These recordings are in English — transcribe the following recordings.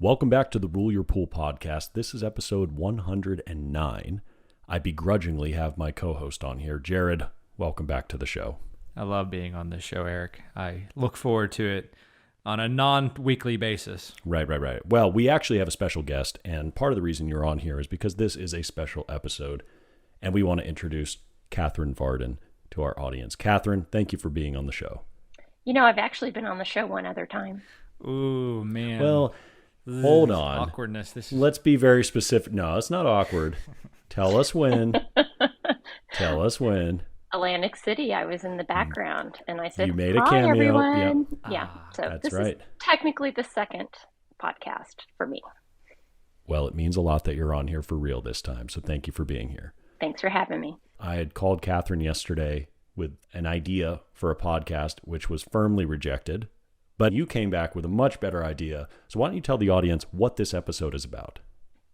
Welcome back to the Rule Your Pool podcast. This is episode 109. I begrudgingly have my co-host on here. Jared, welcome back to the show. I love being on this show, Eric. I look forward to it on a non-weekly basis. Right. Well, we actually have a special guest, and part of the reason you're on here is because this is a special episode, and we want to introduce Kathryn Varden to our audience. Kathryn, thank you for being on the show. You know, I've actually been on the show one other time. Ooh, man. Well, hold on. Awkwardness. Let's be very specific. No, it's not awkward. Tell us when. Tell us when. Atlantic City, I was in the background, and I said, You made a "Hi, cameo." everyone." Yep. Yeah, so That's this right. is technically the second podcast for me. Well, it means a lot that you're on here for real this time, so thank you for being here. Thanks for having me. I had called Kathryn yesterday with an idea for a podcast, which was firmly rejected, but you came back with a much better idea. So why don't you tell the audience what this episode is about?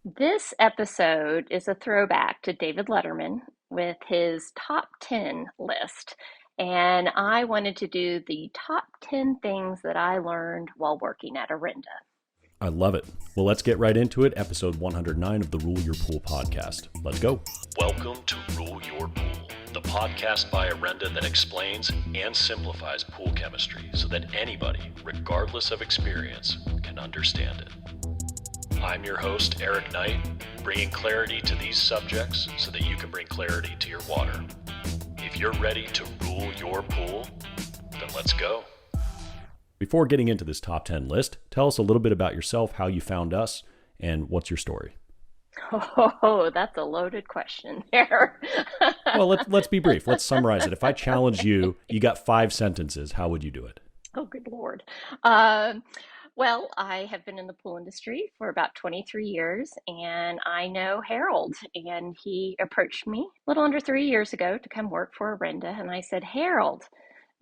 This episode is a throwback to David Letterman with his top 10 list. And I wanted to do the top 10 things that I learned while working at Orenda. I love it. Well, let's get right into it. Episode 109 of the Rule Your Pool podcast. Let's go. Welcome to Rule Your Pool, the podcast by Orenda that explains and simplifies pool chemistry so that anybody, regardless of experience, can understand it. I'm your host, Eric Knight, bringing clarity to these subjects so that you can bring clarity to your water. If you're ready to rule your pool, then let's go. Before getting into this top 10 list, tell us a little bit about yourself, how you found us, and what's your story? Oh, that's a loaded question there. Well, let's be brief. Let's summarize it. If I challenge you, you got 5 sentences. How would you do it? Oh, good Lord. Well, I have been in the pool industry for about 23 years, and I know Harold, and he approached me a little under 3 years ago to come work for Orenda, and I said, Harold,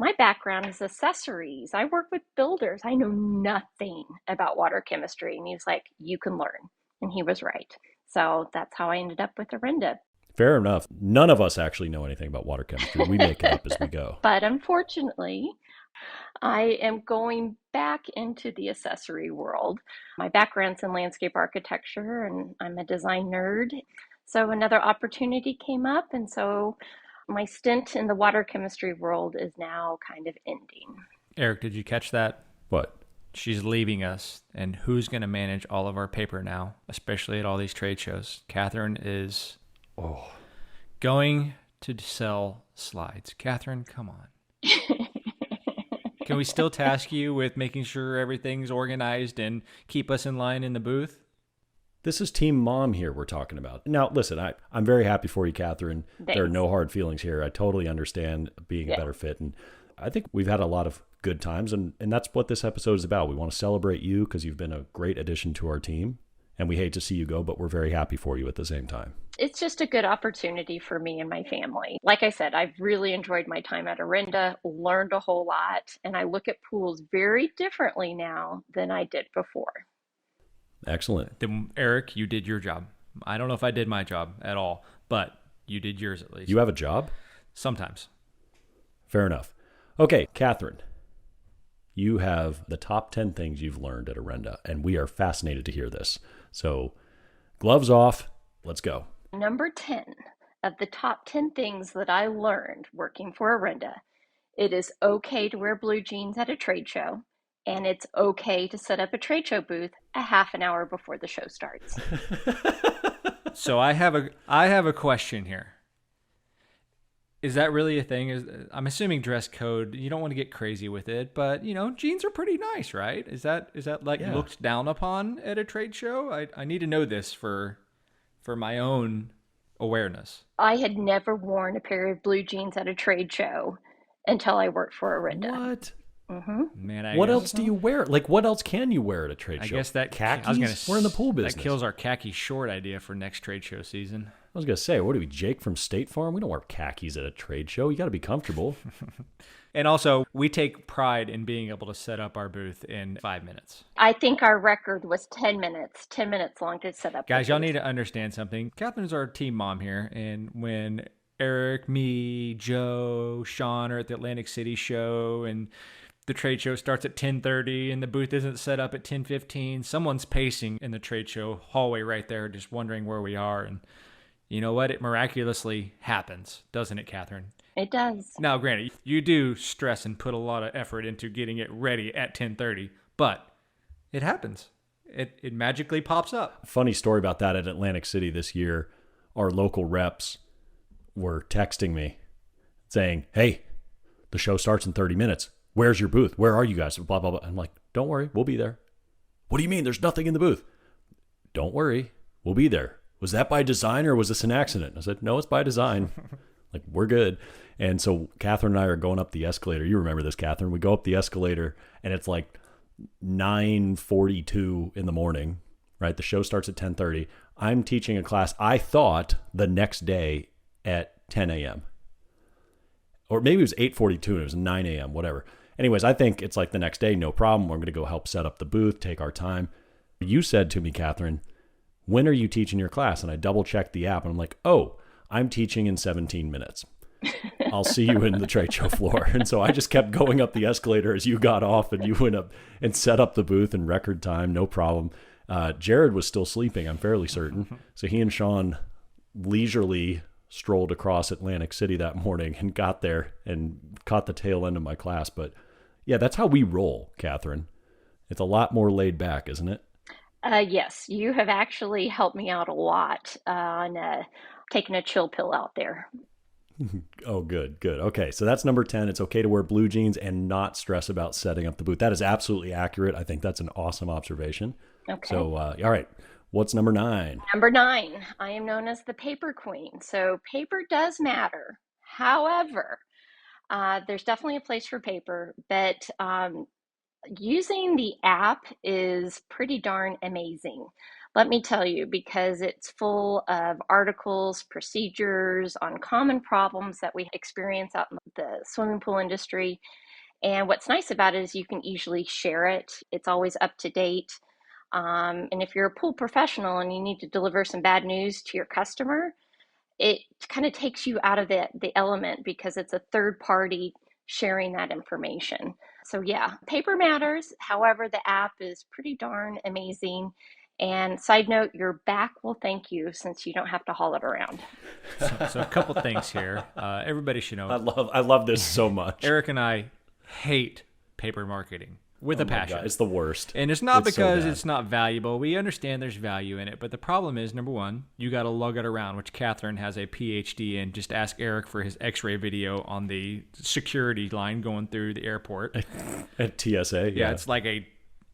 my background is accessories. I work with builders. I know nothing about water chemistry. And he was like, you can learn. And he was right. So that's how I ended up with Orenda. Fair enough. None of us actually know anything about water chemistry. We make it up as we go. But unfortunately, I am going back into the accessory world. My background's in landscape architecture, and I'm a design nerd. So another opportunity came up, and so my stint in the water chemistry world is now kind of ending. Eric, did you catch that? What? She's leaving us, and who's going to manage all of our paper now, especially at all these trade shows? Kathryn is going to sell slides. Kathryn, come on. Can we still task you with making sure everything's organized and keep us in line in the booth? This is Team Mom here we're talking about. Now, listen, I'm very happy for you, Kathryn. Thanks. There are no hard feelings here. I totally understand being a better fit. And I think we've had a lot of good times, and that's what this episode is about. We want to celebrate you because you've been a great addition to our team, and we hate to see you go, but we're very happy for you at the same time. It's just a good opportunity for me and my family. Like I said, I've really enjoyed my time at Orenda, learned a whole lot, and I look at pools very differently now than I did before. Excellent. Then, Eric, you did your job. I don't know if I did my job at all, but you did yours at least. You have a job? Sometimes. Fair enough. Okay, Kathryn, you have the top 10 things you've learned at Orenda, and we are fascinated to hear this. So gloves off, let's go. Number 10 of the top 10 things that I learned working for Orenda, it is okay to wear blue jeans at a trade show, and it's okay to set up a trade show booth a half an hour before the show starts. So I have a question here. Is that really a thing? I'm assuming dress code, you don't want to get crazy with it, but jeans are pretty nice, right? Is that like looked down upon at a trade show? I need to know this for my own awareness. I had never worn a pair of blue jeans at a trade show until I worked for Orenda. What? Mm-hmm. Man, what else do you wear? Like, what else can you wear at a trade show? I guess that khakis. I was gonna, we're in the pool business. That kills our khaki short idea for next trade show season. I was gonna say, what are we, Jake from State Farm? We don't wear khakis at a trade show. You got to be comfortable. And also, we take pride in being able to set up our booth in 5 minutes. I think our record was 10 minutes long to set up. Guys, y'all need to understand something. Kathryn's our team mom here, and when Eric, me, Joe, Sean are at the Atlantic City show, and the trade show starts at 10:30 and the booth isn't set up at 10:15. Someone's pacing in the trade show hallway right there, just wondering where we are. And you know what? It miraculously happens, doesn't it, Kathryn? It does. Now, granted, you do stress and put a lot of effort into getting it ready at 10:30, but it happens. It magically pops up. Funny story about that at Atlantic City this year. Our local reps were texting me saying, hey, the show starts in 30 minutes. Where's your booth? Where are you guys? Blah, blah, blah. I'm like, don't worry, we'll be there. What do you mean? There's nothing in the booth. Don't worry, we'll be there. Was that by design or was this an accident? I said, no, it's by design. Like, we're good. And so Kathryn and I are going up the escalator. You remember this, Kathryn. We go up the escalator and it's like 9:42 in the morning, right? The show starts at 10:30. I'm teaching a class, I thought, the next day at 10 a.m. Or maybe it was 8:42 and it was 9 a.m., whatever. Anyways, I think it's like the next day, no problem. We're going to go help set up the booth, take our time. You said to me, Kathryn, when are you teaching your class? And I double checked the app and I'm like, oh, I'm teaching in 17 minutes. I'll see you in the trade show floor. And so I just kept going up the escalator as you got off and you went up and set up the booth in record time, no problem. Jared was still sleeping, I'm fairly certain. So he and Sean leisurely strolled across Atlantic City that morning and got there and caught the tail end of my class. But yeah, that's how we roll, Kathryn. It's a lot more laid back, isn't it? Yes, you have actually helped me out a lot on taking a chill pill out there. Oh, good. Okay, so that's number 10. It's okay to wear blue jeans and not stress about setting up the booth. That is absolutely accurate. I think that's an awesome observation. Okay. So, all right, what's number 9? Number 9, I am known as the paper queen. So paper does matter. However, there's definitely a place for paper, but using the app is pretty darn amazing. Let me tell you, because it's full of articles, procedures on common problems that we experience out in the swimming pool industry. And what's nice about it is you can easily share it. It's always up to date. And if you're a pool professional and you need to deliver some bad news to your customer, it kind of takes you out of the element because it's a third party sharing that information. So yeah, paper matters. However, the app is pretty darn amazing. And side note, your back will thank you since you don't have to haul it around. So a couple things here. Everybody should know. I love this so much. Eric and I hate paper marketing with a passion. God, it's the worst. And it's not It's so because bad. it's not valuable. We understand there's value in it. But the problem is, number one, you got to lug it around, which Kathryn has a PhD in. Just ask Eric for his x-ray video on the security line going through the airport. At TSA, Yeah, it's like a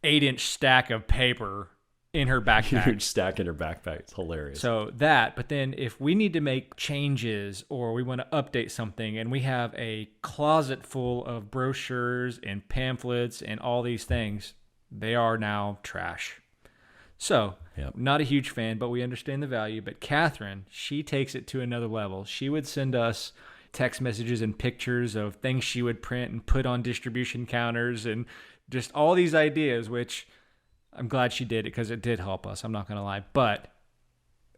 8-inch stack of paper in her backpack. huge stack in her backpack. It's hilarious. So that, but then if we need to make changes or we want to update something and we have a closet full of brochures and pamphlets and all these things, they are now trash. So, Yep. Not a huge fan, but we understand the value. But Kathryn, she takes it to another level. She would send us text messages and pictures of things she would print and put on distribution counters and just all these ideas, which I'm glad she did it because it did help us. I'm not going to lie. But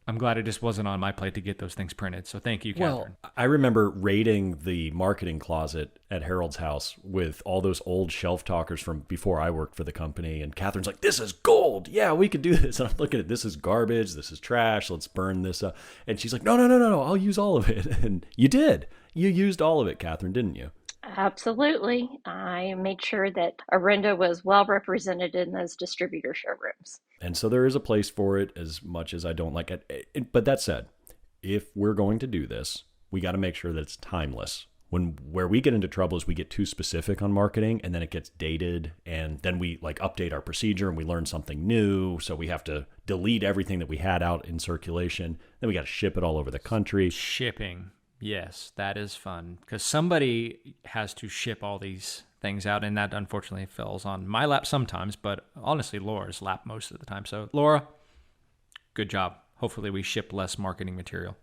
I'm glad it just wasn't on my plate to get those things printed. So thank you, Kathryn. Well, I remember raiding the marketing closet at Harold's house with all those old shelf talkers from before I worked for the company. And Kathryn's like, this is gold. Yeah, we could do this. And I'm looking at this is garbage. This is trash. Let's burn this up. And she's like, no. I'll use all of it. And you did. You used all of it, Kathryn, didn't you? Absolutely. I made sure that Orenda was well represented in those distributor showrooms. And so there is a place for it, as much as I don't like it. But that said, if we're going to do this, we got to make sure that it's timeless. Where we get into trouble is we get too specific on marketing and then it gets dated and then we like update our procedure and we learn something new. So we have to delete everything that we had out in circulation. Then we got to ship it all over the country. Shipping. Yes, that is fun because somebody has to ship all these things out, and that unfortunately falls on my lap sometimes, but honestly, Laura's lap most of the time. So, Laura, good job. Hopefully we ship less marketing material.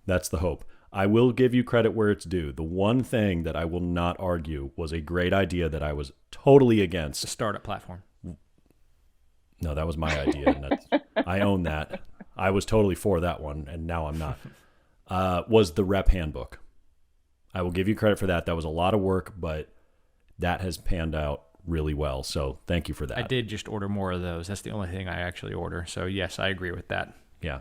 That's the hope. I will give you credit where it's due. The one thing that I will not argue was a great idea that I was totally against. The startup platform. No, that was my idea. And I own that. I was totally for that one, and now I'm not. Was the rep handbook. I will give you credit for that. That was a lot of work, but that has panned out really well. So thank you for that. I did just order more of those. That's the only thing I actually order. So yes, I agree with that. Yeah.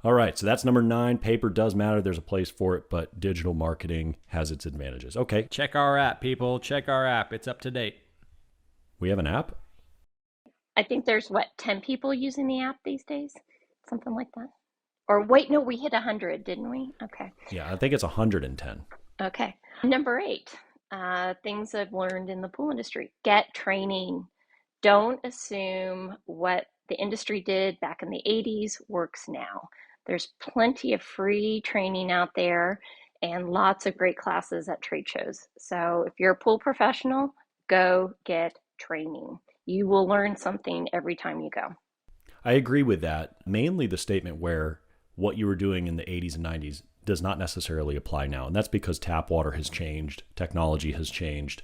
All right. So that's number 9. Paper does matter. There's a place for it, but digital marketing has its advantages. Okay. Check our app, people. Check our app. It's up to date. We have an app? I think there's 10 people using the app these days? Something like that. Or wait, no, we hit 100, didn't we? Okay. Yeah, I think it's 110. Okay. Number 8, things I've learned in the pool industry. Get training. Don't assume what the industry did back in the 80s works now. There's plenty of free training out there and lots of great classes at trade shows. So if you're a pool professional, go get training. You will learn something every time you go. I agree with that. Mainly the statement where what you were doing in the 80s and 90s does not necessarily apply now. And that's because tap water has changed, technology has changed,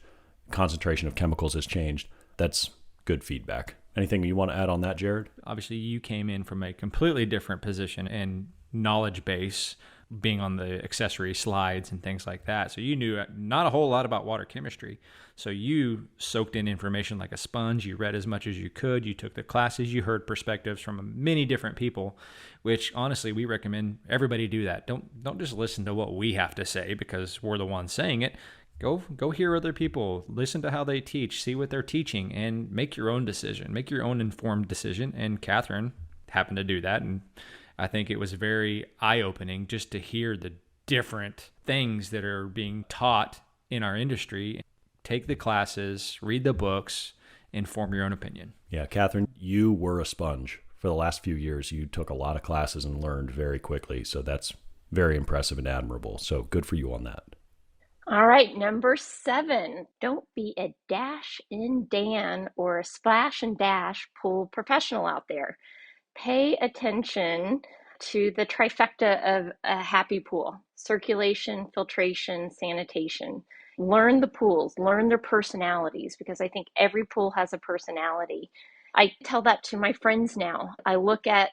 concentration of chemicals has changed. That's good feedback. Anything you want to add on that, Jared? Obviously, you came in from a completely different position and knowledge base, being on the accessory slides and things like that. So you knew not a whole lot about water chemistry. So you soaked in information like a sponge. You read as much as you could. You took the classes. You heard perspectives from many different people, which honestly, we recommend everybody do that. Don't just listen to what we have to say because we're the ones saying it. Go hear other people, listen to how they teach, see what they're teaching, and make your own decision. Make your own informed decision. And Kathryn happened to do that. And I think it was very eye-opening just to hear the different things that are being taught in our industry. Take the classes, read the books, and form your own opinion. Yeah, Kathryn, you were a sponge. For the last few years, you took a lot of classes and learned very quickly. So that's very impressive and admirable. So good for you on that. All right, number 7, don't be a dash and Dan or a splash and dash pool professional out there. Pay attention to the trifecta of a happy pool: circulation, filtration, sanitation. Learn the pools, learn their personalities, because I think every pool has a personality. I tell that to my friends now. I look at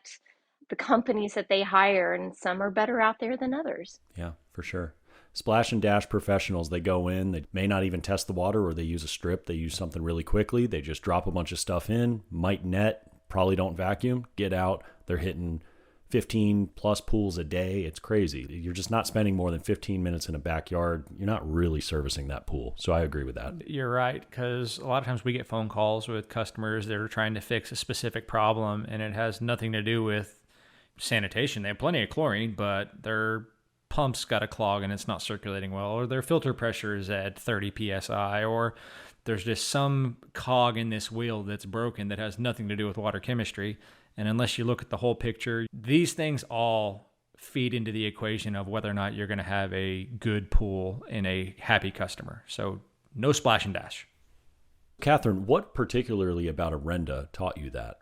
the companies that they hire, and some are better out there than others. Yeah, for sure. Splash and dash professionals, they go in, they may not even test the water, or they use a strip, they use something really quickly, they just drop a bunch of stuff in, might net, probably don't vacuum, get out, they're hitting 15 plus pools a day. It's crazy. You're just not spending more than 15 minutes in a backyard. You're not really servicing that pool. So I agree with that. You're right, because a lot of times we get phone calls with customers that are trying to fix a specific problem, and it has nothing to do with sanitation. They have plenty of chlorine, but their pump's got a clog and it's not circulating well, or their filter pressure is at 30 psi, or there's just some cog in this wheel that's broken that has nothing to do with water chemistry. And unless you look at the whole picture, these things all feed into the equation of whether or not you're going to have a good pool and a happy customer. So no splash and dash. Kathryn, what particularly about Orenda taught you that?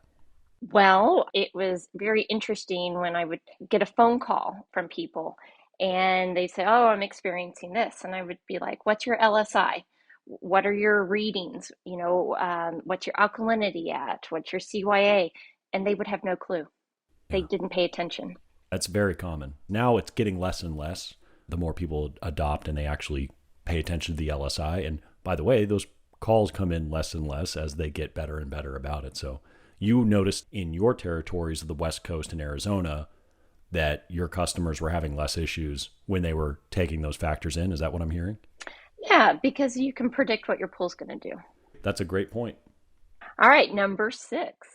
Well, it was very interesting when I would get a phone call from people and they say, "Oh, I'm experiencing this." And I would be like, "What's your LSI? What are your readings? What's your alkalinity at? What's your CYA?" And they would have no clue. They didn't pay attention. That's very common. Now it's getting less and less the more people adopt and they actually pay attention to the LSI. And by the way, those calls come in less and less as they get better and better about it. So you noticed in your territories of the West Coast and Arizona that your customers were having less issues when they were taking those factors in. Is that what I'm hearing? Yeah, because you can predict what your pool's going to do. That's a great point. All right, number 6,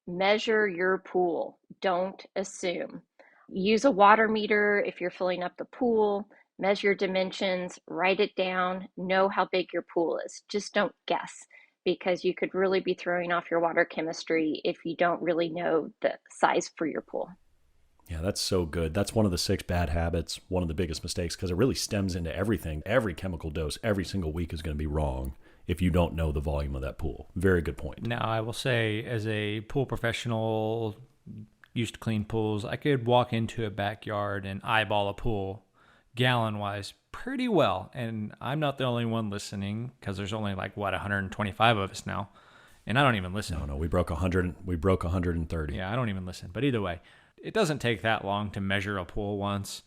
measure your pool. Don't assume. Use a water meter if you're filling up the pool. Measure your dimensions, write it down, know how big your pool is. Just don't guess, because you could really be throwing off your water chemistry if you don't really know the size for your pool. Yeah, that's so good. That's one of the 6 bad habits, one of the biggest mistakes, because it really stems into everything. Every chemical dose, every single week is going to be wrong if you don't know the volume of that pool. Very good point. Now, I will say, as a pool professional, used to clean pools, I could walk into a backyard and eyeball a pool gallon-wise pretty well. And I'm not the only one listening, because there's only 125 of us now. And I don't even listen. No, we broke 100. We broke 130. Yeah, I don't even listen. But either way, it doesn't take that long to measure a pool once.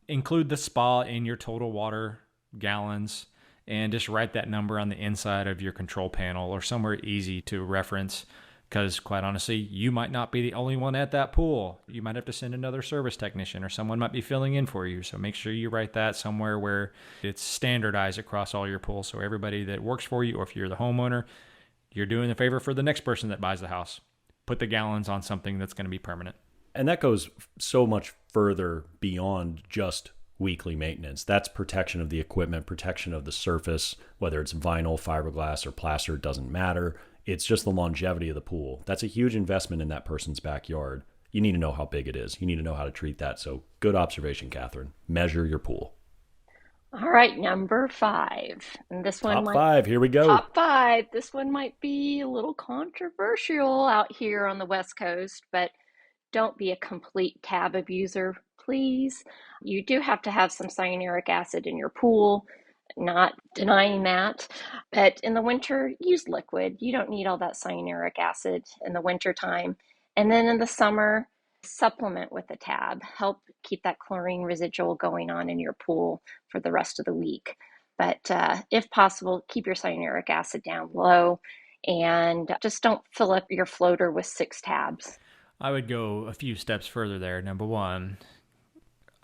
Include the spa in your total water gallons and just write that number on the inside of your control panel or somewhere easy to reference. Because quite honestly, you might not be the only one at that pool. You might have to send another service technician, or someone might be filling in for you. So make sure you write that somewhere where it's standardized across all your pools. So everybody that works for you, or if you're the homeowner, you're doing a favor for the next person that buys the house. Put the gallons on something that's going to be permanent. And that goes so much further beyond just weekly maintenance. That's protection of the equipment, protection of the surface, whether it's vinyl, fiberglass, or plaster, it doesn't matter. It's just the longevity of the pool. That's a huge investment in that person's backyard. You need to know how big it is. You need to know how to treat that. So good observation, Kathryn. Measure your pool. All right, number 5. And this one Top 5, here we go. Top 5. This one might be a little controversial out here on the West Coast, but don't be a complete tab abuser, please. You do have to have some cyanuric acid in your pool. Not denying that, but in the winter, use liquid. You don't need all that cyanuric acid in the winter time. And then in the summer, supplement with a tab. Help keep that chlorine residual going on in your pool for the rest of the week. But if possible, keep your cyanuric acid down low and just don't fill up your floater with 6 tabs. I would go a few steps further there. Number one,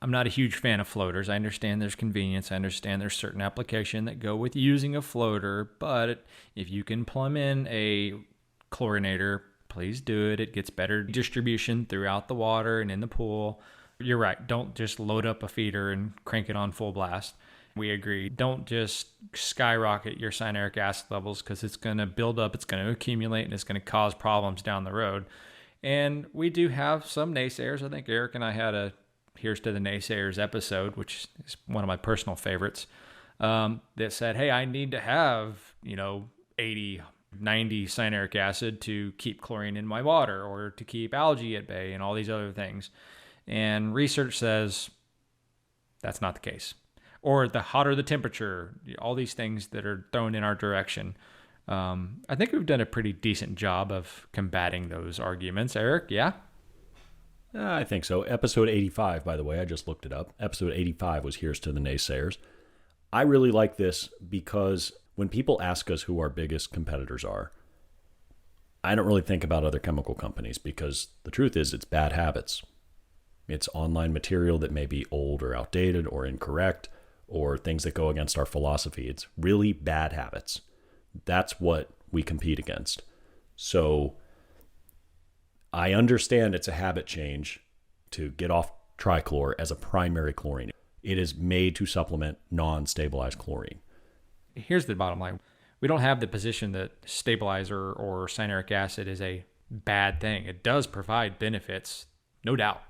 I'm not a huge fan of floaters. I understand there's convenience. I understand there's certain application that go with using a floater, but if you can plumb in a chlorinator, please do it. It gets better distribution throughout the water and in the pool. You're right. Don't just load up a feeder and crank it on full blast. We agree. Don't just skyrocket your cyanuric acid levels, because it's going to build up, it's going to accumulate, and it's going to cause problems down the road. And we do have some naysayers. I think Eric and I had a Here's to the Naysayers episode, which is one of my personal favorites, that said, hey, I need to have, 80, 90 cyanuric acid to keep chlorine in my water, or to keep algae at bay, and all these other things. And research says that's not the case. Or the hotter the temperature, all these things that are thrown in our direction. I think we've done a pretty decent job of combating those arguments. Eric, yeah? I think so. Episode 85, by the way, I just looked it up. Episode 85 was Here's to the Naysayers. I really like this because when people ask us who our biggest competitors are, I don't really think about other chemical companies, because the truth is it's bad habits. It's online material that may be old or outdated or incorrect, or things that go against our philosophy. It's really bad habits. That's what we compete against. So I understand it's a habit change to get off trichlor as a primary chlorine. It is made to supplement non-stabilized chlorine. Here's the bottom line. We don't have the position that stabilizer or cyanuric acid is a bad thing. It does provide benefits, no doubt.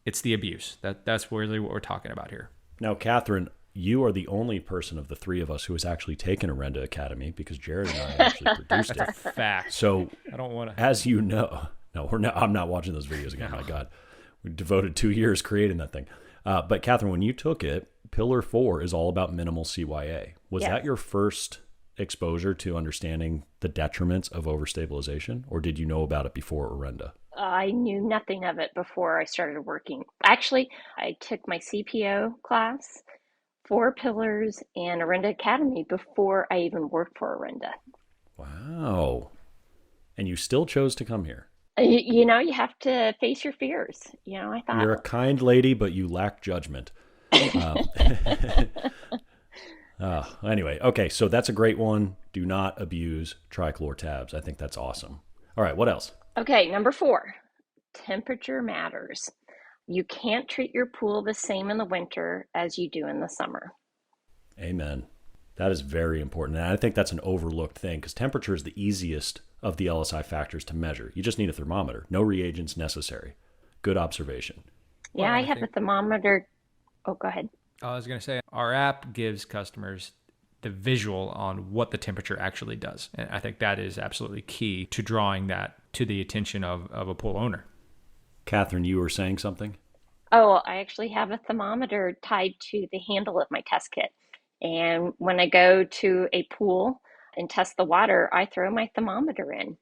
It's the abuse. That's really what we're talking about here. Now, Kathryn, you are the only person of the three of us who has actually taken Orenda Academy, because Jared and I actually produced it. That's a fact. So, I don't want to. As you know, I'm not watching those videos again. No. My God, we devoted 2 years creating that thing. But Kathryn, when you took it, Pillar 4 is all about minimal CYA. Was that your first exposure to understanding the detriments of overstabilization, or did you know about it before Orenda? I knew nothing of it before I started working. Actually, I took my CPO class, 4 pillars, and Orenda Academy before I even worked for Orenda. Wow. And you still chose to come here. You have to face your fears. I thought, you're a kind lady, but you lack judgment. Anyway, okay, so that's a great one. Do not abuse trichlor tabs. I think that's awesome. All right, what else? Okay, number 4, temperature matters. You can't treat your pool the same in the winter as you do in the summer. Amen. That is very important. And I think that's an overlooked thing, because temperature is the easiest of the LSI factors to measure. You just need a thermometer. No reagents necessary. Good observation. Yeah, well, I have a thermometer. Oh, go ahead. I was going to say, our app gives customers the visual on what the temperature actually does. And I think that is absolutely key to drawing that to the attention of a pool owner. Kathryn, you were saying something? Oh, I actually have a thermometer tied to the handle of my test kit. And when I go to a pool and test the water, I throw my thermometer in.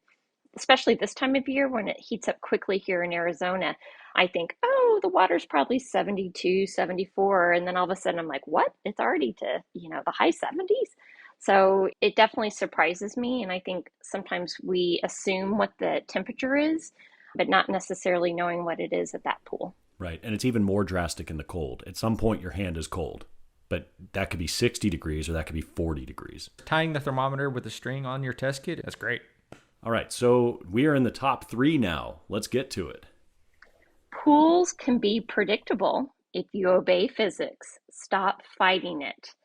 especially this time of year when it heats up quickly here in Arizona, I think, oh, the water's probably 72, 74. And then all of a sudden I'm like, what? It's already to, the high 70s. So it definitely surprises me. And I think sometimes we assume what the temperature is, but not necessarily knowing what it is at that pool. Right. And it's even more drastic in the cold. At some point, your hand is cold, but that could be 60 degrees or that could be 40 degrees. Tying the thermometer with a string on your test kit, that's great. All right. So we are in the top 3 now. Let's get to it. Pools can be predictable if you obey physics, stop fighting it,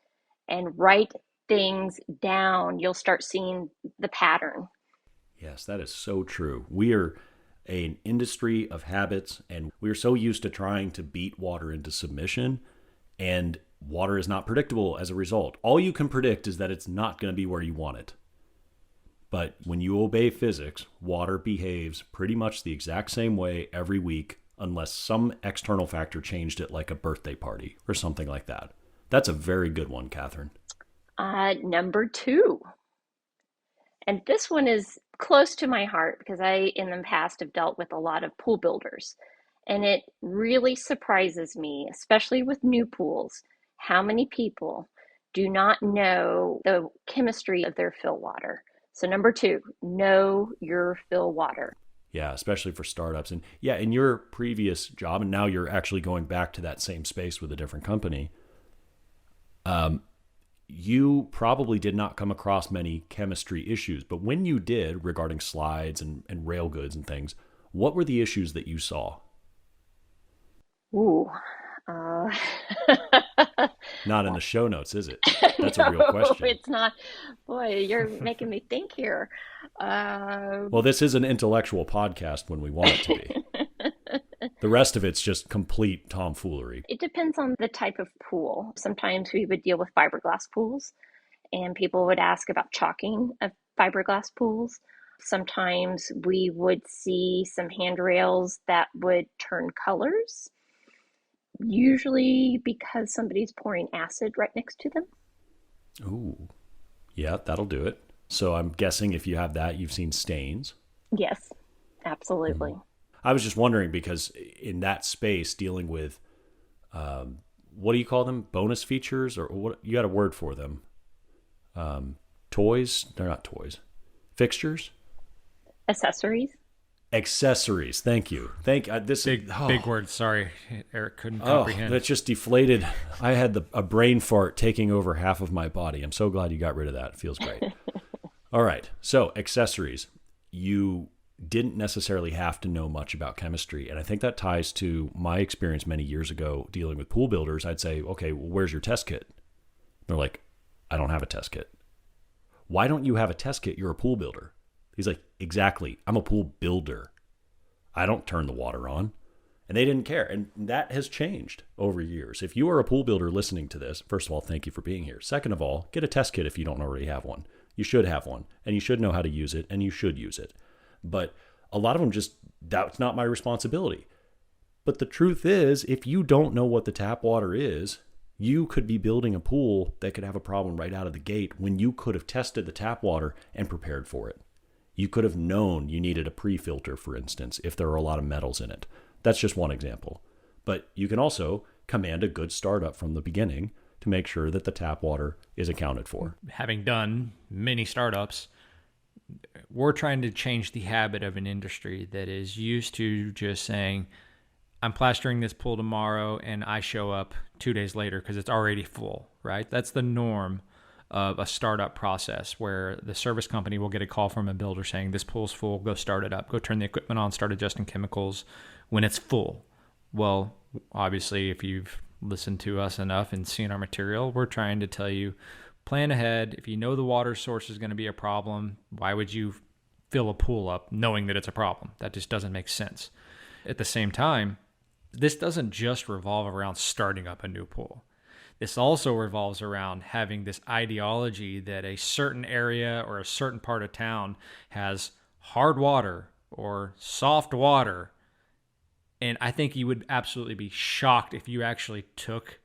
and write things down. You'll start seeing the pattern. Yes, that is so true. We are an industry of habits, and we're so used to trying to beat water into submission, and water is not predictable as a result. All you can predict is that it's not going to be where you want it. But when you obey physics, water behaves pretty much the exact same way every week, unless some external factor changed it, like a birthday party or something like that. That's a very good one, Kathryn. Number 2. And this one is close to my heart because I, in the past, have dealt with a lot of pool builders. And it really surprises me, especially with new pools, how many people do not know the chemistry of their fill water. So number 2, know your fill water. Yeah, especially for startups. And yeah, in your previous job, and now you're actually going back to that same space with a different company, you probably did not come across many chemistry issues. But when you did, regarding slides and rail goods and things, what were the issues that you saw? Ooh. Not in the show notes, is it? That's No, a real question. it's not. Boy, you're making me think here. Well, this is an intellectual podcast when we want it to be. The rest of it's just complete tomfoolery. It depends on the type of pool. Sometimes we would deal with fiberglass pools, and people would ask about chalking of fiberglass pools. Sometimes we would see some handrails that would turn colors, usually because somebody's pouring acid right next to them. Ooh, yeah, that'll do it. So I'm guessing if you have that, you've seen stains. Yes, absolutely. I was just wondering because in that space, dealing with, what do you call them? Bonus features, or what? You got a word for them? Toys? They're not toys. Fixtures? Accessories. Accessories. Thank you. Big word. Sorry, Eric couldn't comprehend. That just deflated. I had a brain fart taking over half of my body. I'm so glad you got rid of that. It feels great. All right. So accessories. You didn't necessarily have to know much about chemistry. And I think that ties to my experience many years ago dealing with pool builders. I'd say, okay, well, where's your test kit? They're like, I don't have a test kit. Why don't you have a test kit? You're a pool builder. He's like, exactly. I'm a pool builder. I don't turn the water on. And they didn't care. And that has changed over years. If you are a pool builder listening to this, first of all, thank you for being here. Second of all, get a test kit if you don't already have one. You should have one, and you should know how to use it, and you should use it. But a lot of them that's not my responsibility. But the truth is, if you don't know what the tap water is, you could be building a pool that could have a problem right out of the gate when you could have tested the tap water and prepared for it. You could have known you needed a pre-filter, for instance, if there are a lot of metals in it. That's just one example. But you can also command a good startup from the beginning to make sure that the tap water is accounted for. Having done many startups, we're trying to change the habit of an industry that is used to just saying, I'm plastering this pool tomorrow, and I show up 2 days later because it's already full, right? That's the norm of a startup process where the service company will get a call from a builder saying, this pool's full, go start it up, go turn the equipment on, start adjusting chemicals when it's full. Well, obviously, if you've listened to us enough and seen our material, we're trying to tell you, plan ahead. If you know the water source is going to be a problem, why would you fill a pool up knowing that it's a problem? That just doesn't make sense. At the same time, this doesn't just revolve around starting up a new pool. This also revolves around having this ideology that a certain area or a certain part of town has hard water or soft water. And I think you would absolutely be shocked if you actually took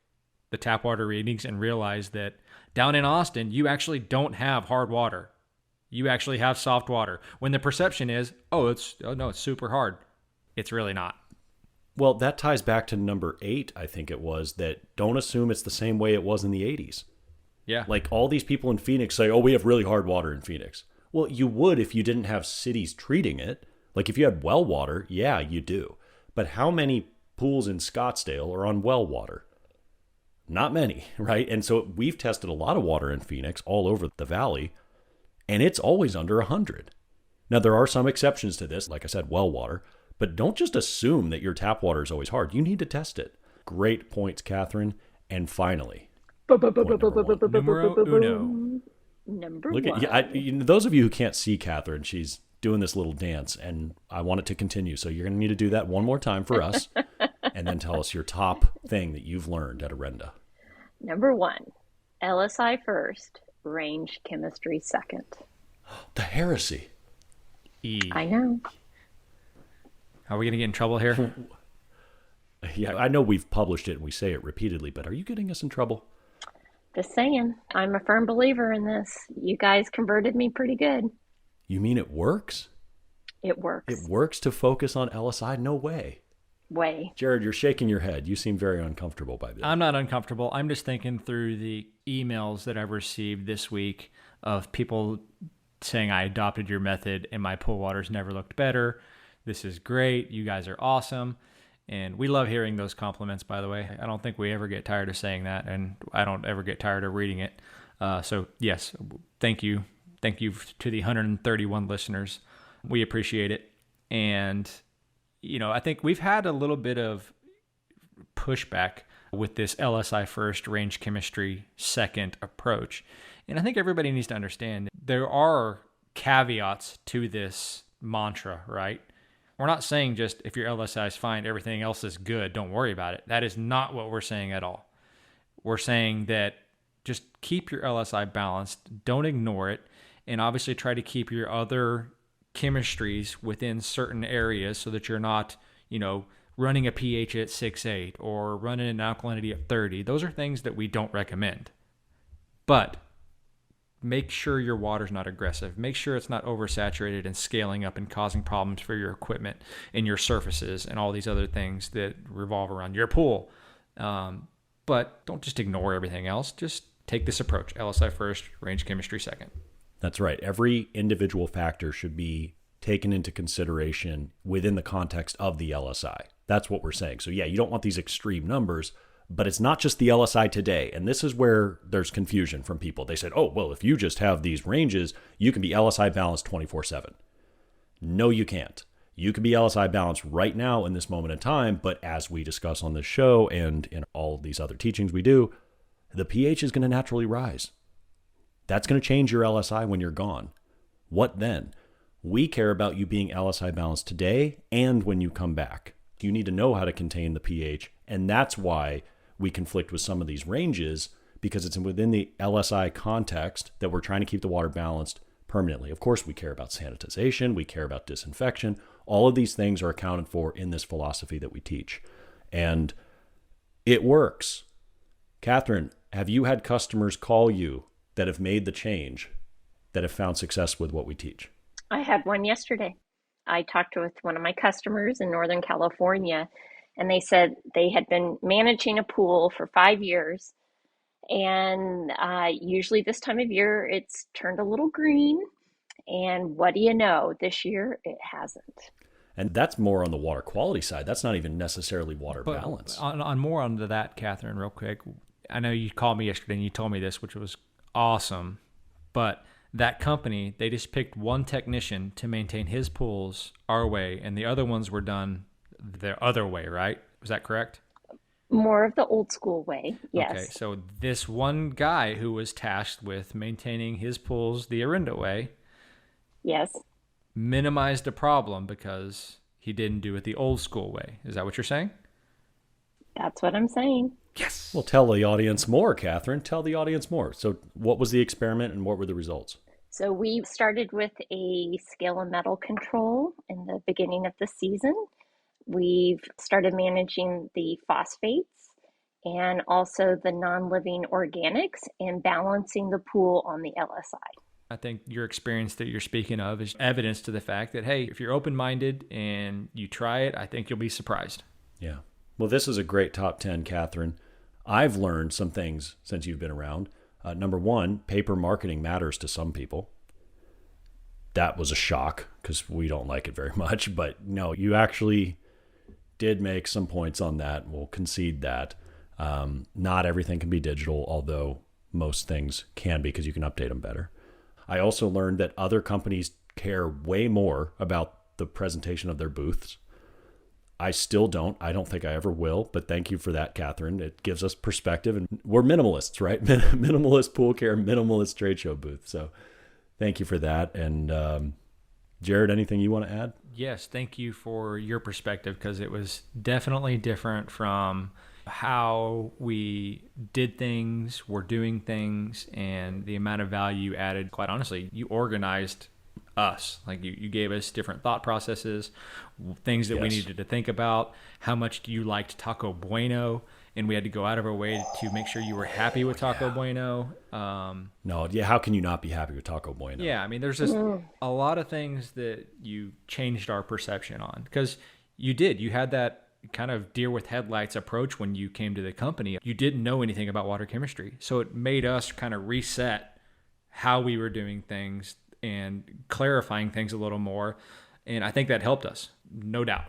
the tap water readings and realized that down in Austin, you actually don't have hard water. You actually have soft water. When the perception is, oh no, it's super hard. It's really not. Well, that ties back to number 8, I think it was, that don't assume it's the same way it was in the 80s. Yeah. Like all these people in Phoenix say, oh, we have really hard water in Phoenix. Well, you would if you didn't have cities treating it. Like if you had well water, yeah, you do. But how many pools in Scottsdale are on well water? Not many, right? And so we've tested a lot of water in Phoenix all over the valley, and it's always under 100. Now, there are some exceptions to this, like I said, well water, but don't just assume that your tap water is always hard. You need to test it. Great points, Kathryn. And finally, point Numero uno. Number look one. at those of you who can't see Kathryn, she's doing this little dance, and I want it to continue. So you're going to need to do that one more time for us, and then tell us your top thing that you've learned at Orenda. Number 1, LSI first, range chemistry second. The heresy. I know. Are we going to get in trouble here? Yeah, I know we've published it and we say it repeatedly, but are you getting us in trouble? Just saying, I'm a firm believer in this. You guys converted me pretty good. You mean it works? It works. It works to focus on LSI? No way. Way. Jared, you're shaking your head. You seem very uncomfortable by this. I'm not uncomfortable. I'm just thinking through the emails that I've received this week of people saying I adopted your method and my pool waters never looked better. This is great. You guys are awesome. And we love hearing those compliments, by the way. I don't think we ever get tired of saying that, and I don't ever get tired of reading it. So, yes, thank you. Thank you to the 131 listeners. We appreciate it. And, I think we've had a little bit of pushback with this LSI first, range chemistry second approach. And I think everybody needs to understand there are caveats to this mantra, right? We're not saying just if your LSI is fine, everything else is good, don't worry about it. That is not what we're saying at all. We're saying that just keep your LSI balanced, don't ignore it, and obviously try to keep your other chemistries within certain areas so that you're not, running a pH at 6.8 or running an alkalinity at 30. Those are things that we don't recommend. But make sure your water's not aggressive. Make sure it's not oversaturated and scaling up and causing problems for your equipment and your surfaces and all these other things that revolve around your pool. But don't just ignore everything else. Just take this approach. LSI first, range chemistry second. That's right. Every individual factor should be taken into consideration within the context of the LSI. That's what we're saying. So yeah, you don't want these extreme numbers, but it's not just the LSI today. And this is where there's confusion from people. They said, oh, well, if you just have these ranges, you can be LSI balanced 24/7. No, you can't. You can be LSI balanced right now in this moment in time, but as we discuss on this show and in all these other teachings we do, the pH is going to naturally rise. That's going to change your LSI when you're gone. What then? We care about you being LSI balanced today and when you come back. You need to know how to contain the pH, and that's why we conflict with some of these ranges, because it's within the LSI context that we're trying to keep the water balanced permanently. Of course, we care about sanitization, we care about disinfection. All of these things are accounted for in this philosophy that we teach. And it works. Kathryn, have you had customers call you that have made the change, that have found success with what we teach? I had one yesterday. I talked with one of my customers in Northern California, and they said they had been managing a pool for 5 years. And usually this time of year, it's turned a little green. And what do you know? This year, it hasn't. And that's more on the water quality side. That's not even necessarily water balance. On more onto that, Kathryn, real quick. I know you called me yesterday and you told me this, which was awesome. But that company, they just picked one technician to maintain his pools our way, and the other ones were done the other way, right? Was that correct? More of the old school way, yes. Okay, so this one guy who was tasked with maintaining his pools the Orenda way, yes, minimized a problem because he didn't do it the old school way. Is that what you're saying? That's what I'm saying. Yes. Well, tell the audience more, Kathryn. Tell the audience more. So what was the experiment and what were the results? So we started with a scale of metal control in the beginning of the season. We've started managing the phosphates and also the non-living organics and balancing the pool on the LSI. I think your experience that you're speaking of is evidence to the fact that, hey, if you're open-minded and you try it, I think you'll be surprised. Yeah. Well, this is a great top 10, Kathryn. I've learned some things since you've been around. Number one, paper marketing matters to some people. That was a shock because we don't like it very much. But no, you actually did make some points on that. We'll concede that. Not everything can be digital, although most things can be because you can update them better. I also learned that other companies care way more about the presentation of their booths. I still don't. I don't think I ever will, but thank you for that, Kathryn. It gives us perspective, and we're minimalists, right? Minimalist pool care, minimalist trade show booth. So thank you for that. And Jared, anything you want to add? Yes, thank you for your perspective, because it was definitely different from how we did things, were doing things, and the amount of value added. Quite honestly, you organized us. Like you gave us different thought processes, things that we needed to think about, how much you liked Taco Bueno, and we had to go out of our way to make sure you were happy with Taco Bueno. How can you not be happy with Taco Bueno? Yeah, I mean, there's just a lot of things that you changed our perception on, because you had that kind of deer with headlights approach when you came to the company. You didn't know anything about water chemistry, so it made us kind of reset how we were doing things and clarifying things a little more. And I think that helped us, no doubt.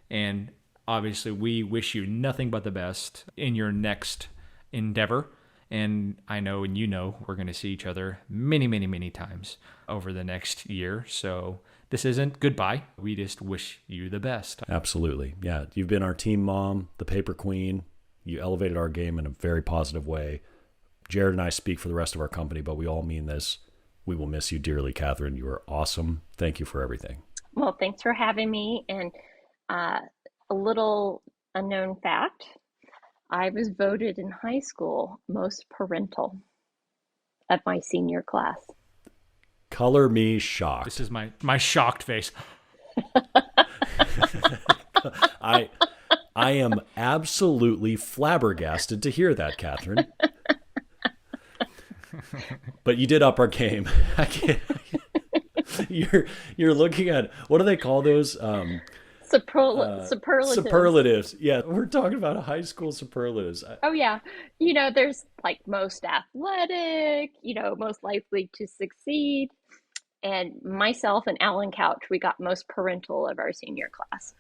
And obviously we wish you nothing but the best in your next endeavor. And I know, and you know, we're going to see each other many, many, many times over the next year. So this isn't goodbye. We just wish you the best. Absolutely. Yeah. You've been our team mom, the paper queen. You elevated our game in a very positive way. Jared and I speak for the rest of our company, but we all mean this. We will miss you dearly, Kathryn. You are awesome. Thank you for everything. Well, thanks for having me. And a little unknown fact, I was voted in high school most parental of my senior class. Color me shocked. This is my shocked face. I am absolutely flabbergasted to hear that, Kathryn. But you did up our game. I can't. You're looking at, what do they call those? Superlatives. Superlatives. Yeah, we're talking about high school superlatives. Oh yeah, there's like most athletic, most likely to succeed, and myself and Alan Couch, we got most parental of our senior class.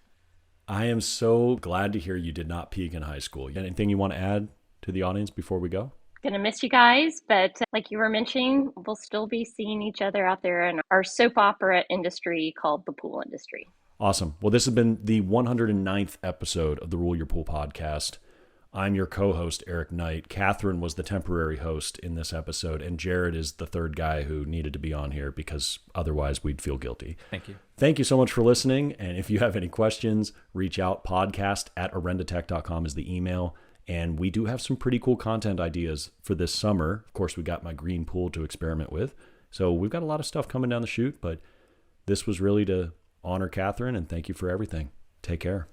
I am so glad to hear you did not peak in high school. Anything you want to add to the audience before we go? Gonna miss you guys, but like you were mentioning, we'll still be seeing each other out there in our soap opera industry called the pool industry. Awesome. Well, this has been the 109th episode of the Rule Your Pool podcast. I'm your co-host, Eric Knight. Kathryn was the temporary host in this episode, and Jared is the third guy who needed to be on here because otherwise we'd feel guilty. Thank you. Thank you so much for listening. And if you have any questions, reach out. podcast@orendatech.com is the email. And we do have some pretty cool content ideas for this summer. Of course, we got my green pool to experiment with. So we've got a lot of stuff coming down the chute, but this was really to honor Kathryn, and thank you for everything. Take care.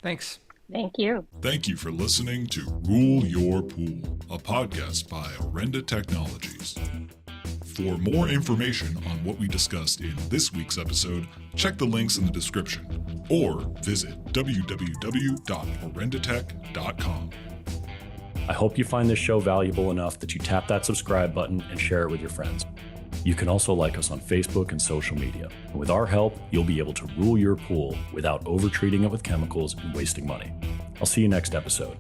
Thanks. Thank you. Thank you for listening to Rule Your Pool, a podcast by Orenda Technologies. For more information on what we discussed in this week's episode, check the links in the description or visit www.orendatech.com. I hope you find this show valuable enough that you tap that subscribe button and share it with your friends. You can also like us on Facebook and social media. And with our help, you'll be able to rule your pool without over-treating it with chemicals and wasting money. I'll see you next episode.